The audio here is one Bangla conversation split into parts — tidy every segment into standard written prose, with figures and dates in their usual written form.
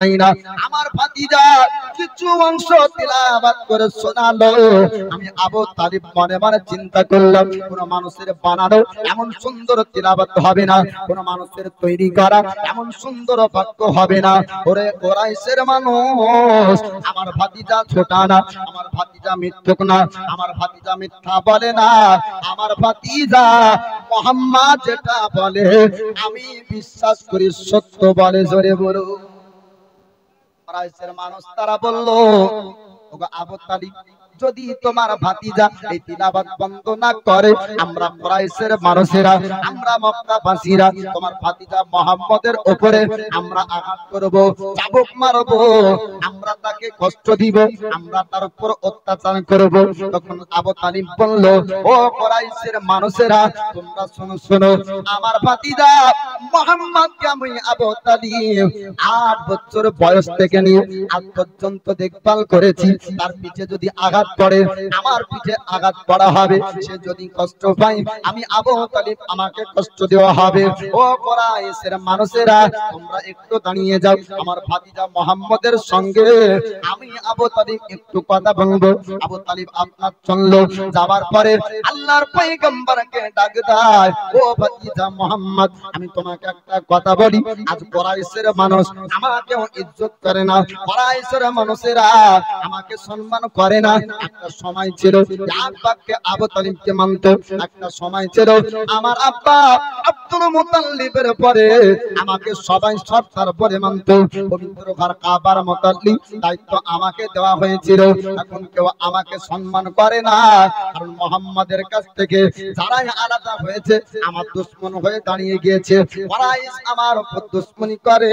না। আমার ভাতিজা কিছু অংশ তিলাওয়াত করে শোনালো। আমি আবু তালিব মনে মনে চিন্তা করলাম, কোন মানুষের বানানো এমন সুন্দর তিলাওয়াত হবে না, কোন মানুষের তৈরি করা এমন সুন্দর বাক্য হবে না। ওরে কুরাইশের মানুষ, আমার ভাতিজা ছোটা না, আমার ভাতিজা মিথ্যুক না, আমার ভাতিজা মিথ্যা বলে না, আমার ভাতিজা মুহাম্মদ যেটা বলে আমি বিশ্বাস করি সত্য বলে। জোরে বলো। কুরাইশের মানুষ তারা বলল, ওগো আবু তালিব, যদি তোমার ভাতিজা এই তিলাওয়াত বন্ধ না করে, আমরা কুরাইশের মানুষেরা, আমরা মক্কাবাসীরা তোমার ভাতিজা মুহাম্মদের উপরে আমরা আঘাত করব, চাবুক মারব, আমরা তাকে কষ্ট দিব, আমরা তার উপর অত্যাচার করব। তখন আবু তালিব বলল, ও কুরাইশের মানুষেরা, তোমরা শোনো শোনো, আমার ভাতিজা মুহাম্মদকে আমি আবু তালিব 8 বছর বয়স থেকে নিয়ে আজ পর্যন্ত দেখভাল করেছি। তার পিঠে যদি আঘাত পড়ে, আমার পিঠে আঘাত পড়া হবে, সে যদি কষ্ট পায়, আমি আবু তালিব আমাকে কষ্ট দেওয়া হবে। ও কুরাইশের মানুষেরা, তোমরা একটু দাঁড়িয়ে যাও, আমার ভাতিজা মুহাম্মদের সঙ্গে আমি আবু তালিব একটু কথা বলবো। আবু তালিব আপনার চললো, যাবার পরে আল্লাহর পয়গম্বরকে ডাক দেয়, ও ভাতিজা মুহাম্মদ, আমি তোমাকে একটা কথা বলি, আজ কুরাইশের মানুষ আমাকেও ইজ্জত করে না, কুরাইশের মানুষেরা আমাকে সম্মান করে না। একটা সময় ছিল এক বাক্যে আবু তালিবকে মানতো, একটা সময় ছিল আমার আব্বা আব্দুল মুতাল্লিবের পরে আমাকে সবাই সরদার বলে মানতো। পবিত্র ঘর কাবার মুতাল্লিব দায়িত্ব আমাকে দেওয়া হয়েছিল, এখন কেউ আমাকে সম্মান করে না, কারণ মুহাম্মাদের কাছ থেকে যারাই আলাদা হয়েছে আমার দুশমন হয়ে দাঁড়িয়ে গিয়েছে। কুরাইশ আমার উপর দুশমনি করে,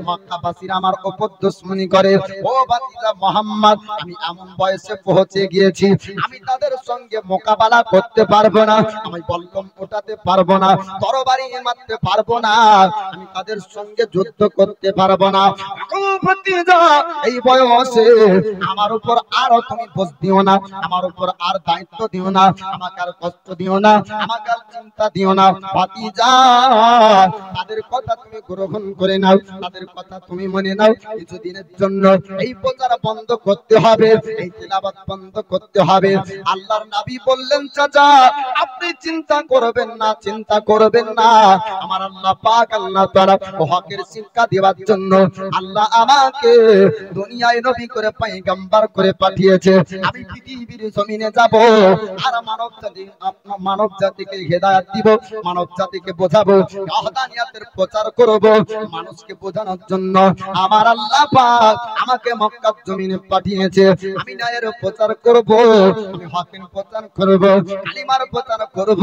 মক্কাবাসীরা আমার উপর দুশমনি করে। ও ভাতিজা মুহাম্মদ, আমি এমন বয়সে পৌঁছে গিয়েছি, আমি তাদের সঙ্গে মোকাবেলা করতে পারবো না, আমি বল্লম ওঠাতে পারবো না, তরবারি মারতে পারবো না, আমি তাদের সঙ্গে যুদ্ধ করতে পারবো না। ও ভাতিজা, এই বয়সে আমার উপর আর তুমি বোঝ দিও না, আমার উপর আর দায়িত্ব দিও না, আমাকে আর কষ্ট দিও না, আমাকে আর চিন্তা দিও না। ভাতিজা, তাদের কথা তুমি গ্রহণ করে নাও, তাদের কথা তুমি মনে নাও। কিছুদিনের জন্য এই প্রচার বন্ধ করতে হবে, এই তিলাওয়াত বন্ধ করতে হবে। আল্লাহর নবী বললেন, চাচা আপনি চিন্তা করবেন না, চিন্তা করবেন না, আমার আল্লাহ পাক আল্লাহ তাআলা হকের শিক্ষা দেওয়ার জন্য আল্লাহ আমাকে দুনিয়ায় নবী করে পয়গম্বর করে পাঠিয়েছে। আমি পৃথিবীর জমিনে যাব আর মানব জাতিকে হেদায়েত দিব, মানব জাতিকে বোঝাবো, ওয়াহদানিয়াতের প্রচার করব। মানুষকে বোঝানোর জন্য আমার আল্লাহ পাক আমাকে মক্কার জমিনে পাঠিয়েছে। আমি ন্যায়ের প্রচার করব, আমি হকের প্রচার করব, কালিমার প্রচার করব।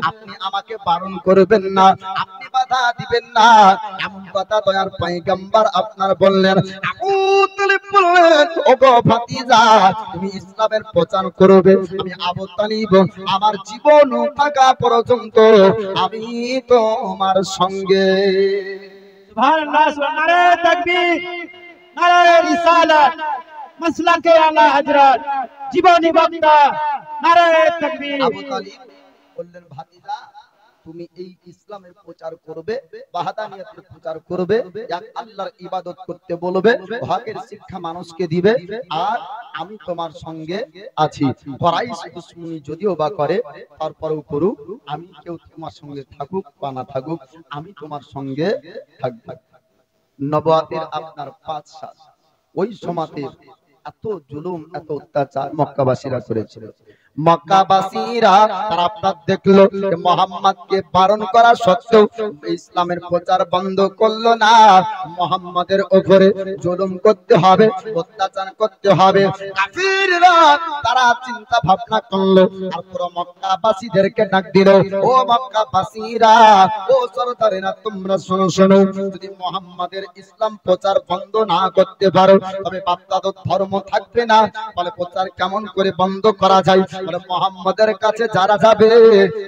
আপনি আমাকে বারণ করবেন না, আপনি বাধা দিবেন না, এমন কথা দয়ার পয়গম্বর আপনার বললেন। আবু তালিব বললেন, ওগো ভাতিজা, তুমি ইসলামের প্রচার করবে, আমি আবু তালিব আমার জীবন থাকা পর্যন্ত আমি তোমার সঙ্গে। সুবহানাল্লাহ, নারে তাকবীর, নারে রিসালাত, মাসলাকে আলা হযরত, জীবনী বক্তা, নারে তাকবীর। আবু তালিব বললেন, ভাতিজা তুমি এই ইসলামের প্রচার করবে, ওয়াহদানিয়াতের প্রচার করবে, এক আল্লাহর ইবাদত করতে বলবে, হকের শিক্ষা মানুষকে দিবে, আর আমি তোমার সঙ্গে আছি। কুরাইশ দুশমনি যদিও বা করে, তারপরেও করুক, আমি কেউ তোমার সঙ্গে থাকুক বা না থাকুক, আমি তোমার সঙ্গে থাকব। নবুয়তের আপনার 5 সাল, ওই সময়তে এত জুলুম এত অত্যাচার মক্কাবাসীরা করেছিল। মক্কাবাসীরা তারা আপনার দেখলো মুহাম্মদকে বারণ করা সত্ত্বেও ইসলামের প্রচার বন্ধ করলো না। মুহাম্মদের উপরে জুলুম করতে হবে, অত্যাচার করতে হবে। কাফিররা তারা চিন্তা ভাবনা করলো, আর পুরো মক্কাবাসীদেরকে ডাক দিল, ও মক্কাবাসীরা, ও সরদারেরা, তোমরা শোনো শোনো, যদি মুহাম্মদের ইসলাম প্রচার বন্ধ না করতে পারো তবে বাপদাদার ধর্ম থাকবে না। বলে প্রচার কেমন করে বন্ধ করা যায়? বলে মুহাম্মাদের কাছে যারা যাবে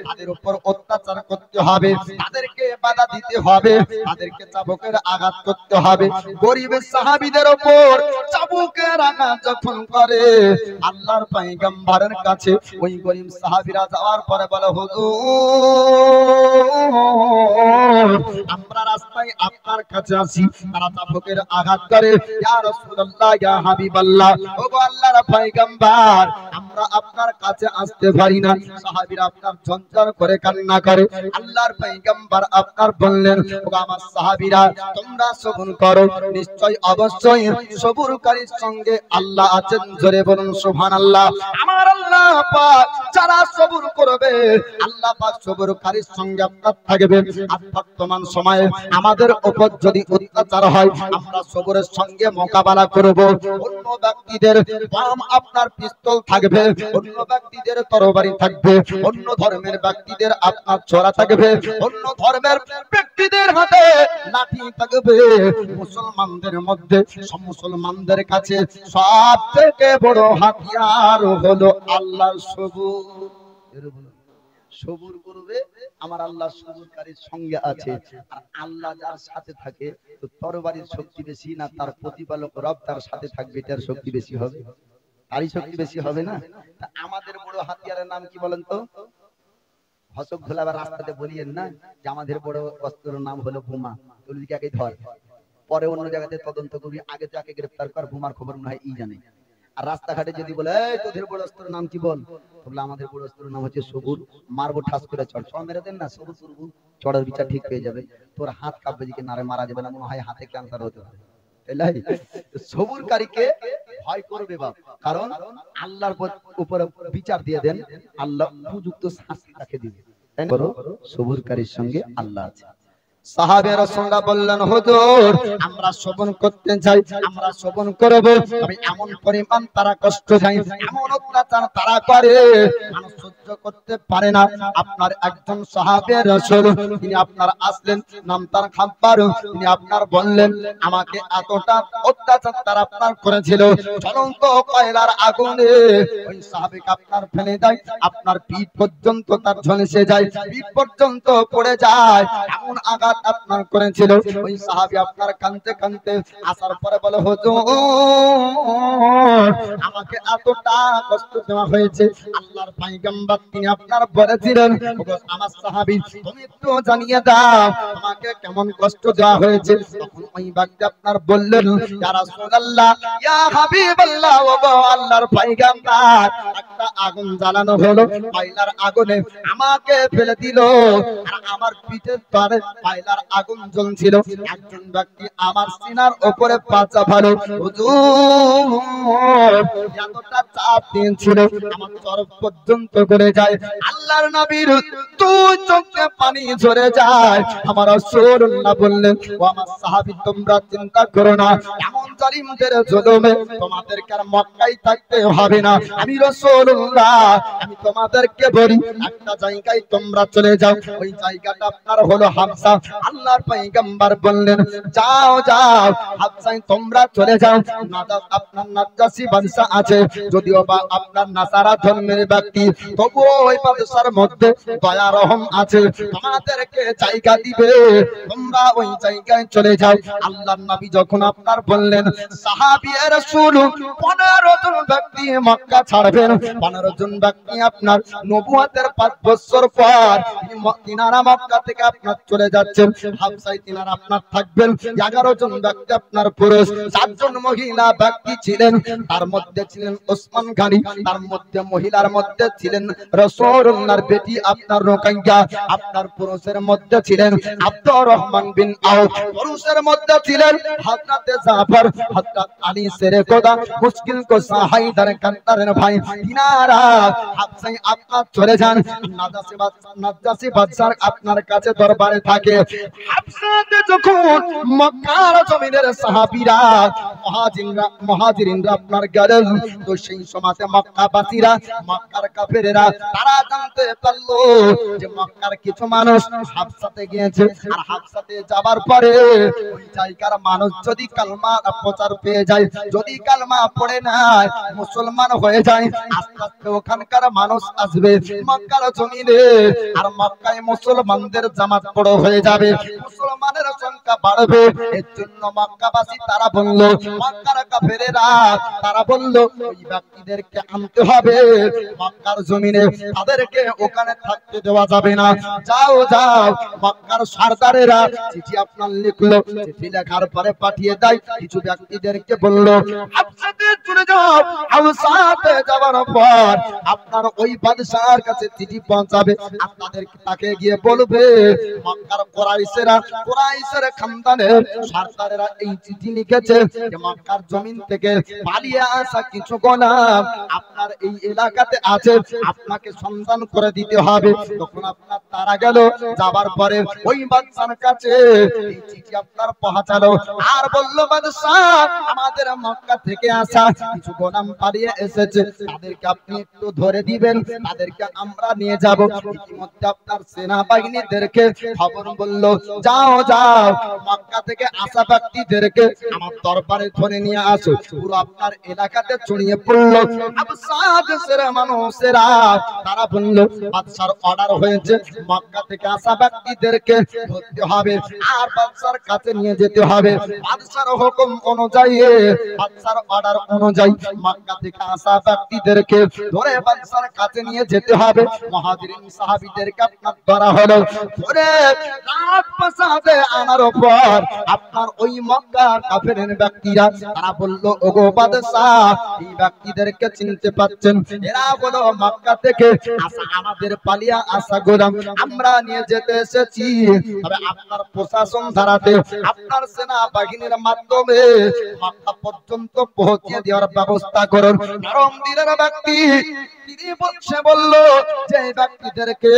তাদের উপর অত্যাচার করতে হবে, তাদেরকে বাধা দিতে হবে, তাদেরকে চাবুকের আঘাত করতে হবে। গরিবের সাহাবীদের উপর চাবুকের আঘাত যখন করে আল্লাহর পয়গম্বরের কাছে ওই গরিব সাহাবীরা যাওয়ার পরে বলে হুজুর আমরা রাস্তায় আপনার কাছে আসি, তারা চাবুকের আঘাত করে। ইয়া রাসূলুল্লাহ, ইয়া হাবিবাল্লাহ, ওগো আল্লাহর পয়গম্বর আমরা আপনার কাছে আসতে পারি না। সাহাবীরা আপনার ঝঞ্ঝার করে কান্না করে। আল্লাহর পয়গম্বর আপনার বললেন ওগো আমার সাহাবীরা তোমরা সবর করো, নিশ্চয় অবশ্যই সবরকারীর সঙ্গে আল্লাহ আছেন। জোরে বলুন সুবহানাল্লাহ। আমার আল্লাহ পাক যারা সবর করবে আল্লাহ পাক সবরকারীর সঙ্গে আপনার থাকবে। আর বর্তমান সময়ে আমাদের উপর যদি অত্যাচার হয় আমরা সবরের সঙ্গে মোকাবেলা করব। অন্য ব্যক্তিদের বাম আপনার পিস্তল থাকবে, অন্য ব্যক্তিদের তরবারি থাকবে, অন্য ধর্মের ব্যক্তিদের আপনার ছোরা থাকবে, অন্য ধর্মের ব্যক্তিদের হাতে লাঠি থাকবে। মুসলমানদের মধ্যে মুসলমানদের কাছে সব থেকে বড় হাতিয়ার হলো আল্লাহর সবর। সবর করবে আমার আল্লাহ সবরকারীর সঙ্গে আছে। আর আল্লাহ যার সাথে থাকে তো তরবারির শক্তি বেশি না তার প্রতিপালক রব তার সাথে থাকবে তার শক্তি বেশি হবে? তারই শক্তি বেশি হবে না? তা আমাদের বড় হাতিয়ারের নাম কি বলেন তো? হসক ঘোলাবার রাস্তাতে বলিয়েন না যে আমাদের বড় অস্ত্রের নাম হলো বোমা, তুলিকে আগে ধর, পরে অন্য জায়গাতে তদন্ত করবি, আগে তাকে গ্রেফতার কর, বোমার খবর মনে হয় ই জানে। আর রাস্তাঘাটে যদি বলে এই তোদের বড় অস্ত্রের নাম কি বল, বলে আমাদের বড় অস্ত্রের নাম হচ্ছে সবুর, মারবো ঠাস করে চড়, চড় মেরে দেন না, সবুর করবো, চড়ার বিচার ঠিক পেয়ে যাবে, তোর হাত কাঁপবে দিকে নারে মারা যাবে না, মনে হয় হাতে ক্যান্সার হতে পারে। সবরকারীকে ভয় করবে বাপ, কারণ আল্লাহর উপরে বিচার দিয়ে দেন, আল্লাহ উপযুক্ত শাস্তি তাকে দিবে। সবরকারীর সঙ্গে আল্লাহ আছে। সাহাবেরা সঙ্গে বললেন হুজুর আমরা শ্রবণ করতে চাই, আমরা শ্রবণ করব, তবে এমন পরিমাণ তারা কষ্ট যায়, এমন অত্যাচার তারা করে মানুষ সহ্য করতে পারে না। আপনার একজন সাহাবে রাসূল তিনি আপনার আসলেন, নাম তার খাব্বার, তিনি আপনার বললেন আমাকে এতটা অত্যাচার তারা আপনার করেছিল, জ্বলন্ত কয়লার আগুনে ওই সাহাবীকে আপনার ফেলে দেয়, আপনার পিঠ পর্যন্ত তার ঝলসে যায়, পিঠ পর্যন্ত পড়ে যায়, এমন আঘাত আপনার করেছিল। ওই সাহাবী আপনার কাঁদতে কাঁদতে আসার পরে বলে হুজুর আমাকে এতটা কষ্ট দেওয়া হয়েছে, আল্লাহর পয়গম্বর তিনি আপনার বলেছিলেন ওগো আমার সাহাবী তুমি একটু জানিয়ে দাও আমাকে কেমন কষ্ট দেওয়া হয়েছে। তখন ওই ব্যক্তি আপনার বললেন ইয়া রাসূলুল্লাহ, ইয়া হাবিবাল্লাহ, ওগো আল্লাহর পয়গম্বর একটা আগুন জ্বালানো হলো, কয়লার আগুনে আমাকে ফেলে দিল, আর আমার পিঠের তলে কয়লার আগুন জ্বলছিল, একজন ব্যক্তি আমার সিনার উপরে পা চাপালো, হুজুর এতটা চাপ দিয়েছিল আমার তরফ পর্যন্ত করে যায়, আল্লাহর নবীর দুই চোখে পানি ঝরে যায়। আমার রাসূলুল্লাহ বললেন ও আমার সাহাবী তোমরা চিন্তা করো না, এমন জালিমদের জুলুমে তোমাদেরকে আর মক্কায় থাকতে হবে না, আমি রাসূলুল্লাহ আমি তোমাদেরকে বলি একটা জায়গায় তোমরা চলে যাও, ওই জায়গাটা আপনার হলো হাবশা। আল্লাহর পয়গম্বর বললেন যাও যাও হাবশায় তোমরা চলে যাও, আপনার নাজাসী বাদশা আছে, যদিও বা আপনার নাসারা ধর্মের ব্যক্তি, তবুও ওই বাদশার মধ্যে দয়া রহম আছে, তোমাদেরকে জায়গা দিবে, তোমরা ওই জায়গায় চলে যাও। আল্লাহর নবী যখন আপনার বললেন সাহাবী রাসূল 15 জন ব্যক্তি মক্কা ছাড়বেন, 15 জন ব্যক্তি আপনার নবুয়তের 5 বছর পর তিনারা মক্কা থেকে আপনার চলে যাচ্ছেন, হাবশায় তিনারা আপনার থাকবেন। 11 জন ব্যক্তি আপনার পুরুষ, 4 জন মহিলা ব্যক্তি ছিলেন, তার মধ্যে ছিলেন ওসমান গনি, তার মধ্যে মহিলার মধ্যে ছিলেন রাসূলুল্লাহর বেটি আপনার রুকাইয়া, আপনার পুরুষের মধ্যে ছিলেন আব্দুর রহমান বিন আউফ, পুরুষের মধ্যে ছিলেন হযরত জাফর, হযরত আলী শেরে খোদা, মুশকিল কো হায়দার কান্তারের ভাই, তিনারা হাবশায় আপনার চলে যান। নাজাসী বাদশার আপনার কাছে দরবারে থাকে। হাবশাতে যখন মক্কার জমিনের সাহাবীরা মুহাজিরিনরা আপনার গেলেন। তো সেই সময়তে মক্কাবাসীরা, মক্কার কাফেরেরা তারা জানতে পারলো যে মক্কার কিছু মানুষ হাবশাতে গিয়েছে, আর হাবশাতে যাবার পরে ওই জায়গার মানুষ যদি কালমা প্রচার পেয়ে যায়, যদি কালমা পড়ে নেয়, মুসলমান হয়ে যায়, আস্তে আস্তে ওখানকার মানুষ আসবে মক্কার জমিনে, আর মক্কায় মুসলমানদের জামাত বড় হয়ে যাবে, মুসলমানের সংখ্যা বাড়বে। এর জন্য মক্কাবাসী তারা বলল, মক্কার কাফেরেরা তারা বলল ওই ব্যক্তিদেরকে আনতে হবে মক্কার জমিনে, তাদেরকে ওখানে থাকতে দেওয়া যাবে না। যাও যাও, মক্কার সরদারেরা চিঠি আপনার লিখলো, চিঠি লেখার পরে পাঠিয়ে দেয়, কিছু ব্যক্তিদেরকে বলল হাবশাতে চলে যাও। হাবশাতে যাওয়ার পর আপনার ওই বাদশার কাছে চিঠি পৌঁছাবে, আপনাদের তাকে গিয়ে বলবে মক্কার কুরাইশের খানদানের সরদারেরা এই চিঠি লিখেছে যে মক্কার জমিন থেকে পালিয়ে আসা কিছু গোলাম আপনার এই এলাকাতে আছে, আপনাকে সন্ধান করে দিতে হবে। তখন আপনার তারা গেল, যাবার পরে ওই বাদশার কাছে এই চিঠি আপনার পৌঁছালো, আর বলল বাদশা আমাদের মক্কা থেকে আসা কিছু গোলাম পালিয়ে এসেছে, তাদেরকে আপনি একটু ধরে দিবেন, তাদেরকে আমরা নিয়ে যাব। ইতিমধ্যে আপনার সেনাবাহিনীদেরকে খবর বলল, যাও যাও, মক্কা থেকে আসা ব্যক্তিদেরকে আমার দরবারে ধরে নিয়ে আসো। পুরো আপনার এলাকাতে ছড়িয়ে পড়লো। আবসাদের মানুষেরা তারা বলল বাদশার অর্ডার হয়েছে, মক্কা থেকে আসা ব্যক্তিদেরকে ধরতে হবে আর বাদশার কাছে নিয়ে যেতে হবে। বাদশার হুকুম অনুযায়ী, বাদশার অর্ডার অনুযায়ী মক্কা থেকে আসা ব্যক্তিদেরকে ধরে বাদশার কাছে নিয়ে যেতে হবে। মুহাজিরিন সাহাবীদেরকে আপনার ধরা হলো, ধরে রাজপ্রাসাদে আনার পর আপনার ওই মক্কার কাফেরের ব্যক্তিরা তারা বলল, ওগো বাদশা এই ব্যক্তিদেরকে চিনতে পাচ্ছেন, এরা হলো মক্কা থেকে আসা আমাদের পালিয়া আসা গোলাম, আমরা নিয়ে যেতে এসেছি, তবে আপনার প্রশাসন ধারাতে আপনার সেনা বাহিনীর মাধ্যমে মক্কা পর্যন্ত পৌঁছে দেওয়ার ব্যবস্থা করুন। নরম দিলের ব্যক্তি তিনি বলল যে ব্যক্তিদেরকে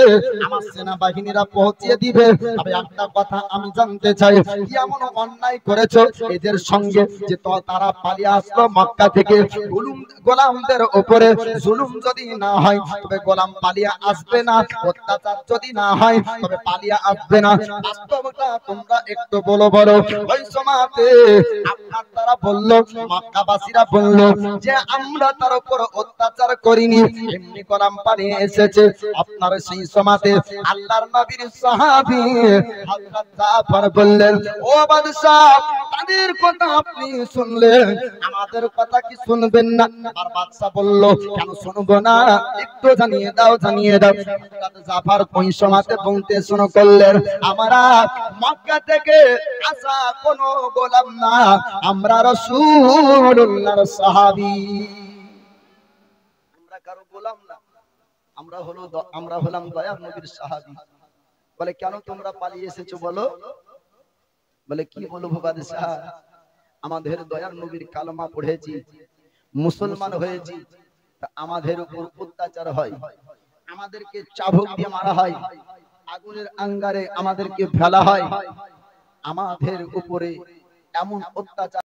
আমার সেনাবাহিনীরা পৌঁছে দিবে, তবে একটা কথা আমি জানতে চাই, কি এমন অন্যায় করেছো এদের সঙ্গে যে তারা পালিয়ে আসলো মক্কা থেকে? গোলামদের উপরে জুলুম যদি না হয় তবে গোলাম পালিয়ে আসবে না, অত্যাচার যদি না হয় তবে পালিয়ে আসবে না। বাস্তবটা তোমরা একটু বলো। ওই সময়তে আপনার তারা বলল, মক্কাবাসীরা বলল যে আমরা তার উপর অত্যাচার করিনি, এমনি গোলাম পালিয়ে এসেছে। আপনার সেই সময়তে আল্লাহর নবীর সাহাবী হযরত জাফর বললেন, ও বাদশা তাদের কথা আপনি শুনলেন, আমাদের কথা কি শুনবেন না? আর বাদশা বলল, কেন শুনবো না, একটু জানিয়ে দাও। হযরত জাফর ওই সময়তে বলতে শুরু করলেন, আমরা মক্কা থেকে আসা কোনো গোলাম না, আমরা রাসূলুল্লাহর সাহাবী, আমরা কারো গোলাম না, আমরা হলাম দয়ার নবীর সাহাবী। বলে কেন তোমরা পালিয়ে এসেছো বলো? বলে কি বলবো বাদশা, আমাদের দয়ার নবীর কালেমা পড়েছি, মুসলমান হয়েছি, আমাদের উপর অত্যাচার হয়, আমাদেরকে চাবুক দিয়ে মারা হয়, আগুনের আঙ্গারে আমাদেরকে ফেলা হয়, আমাদের উপরে এমন অত্যাচার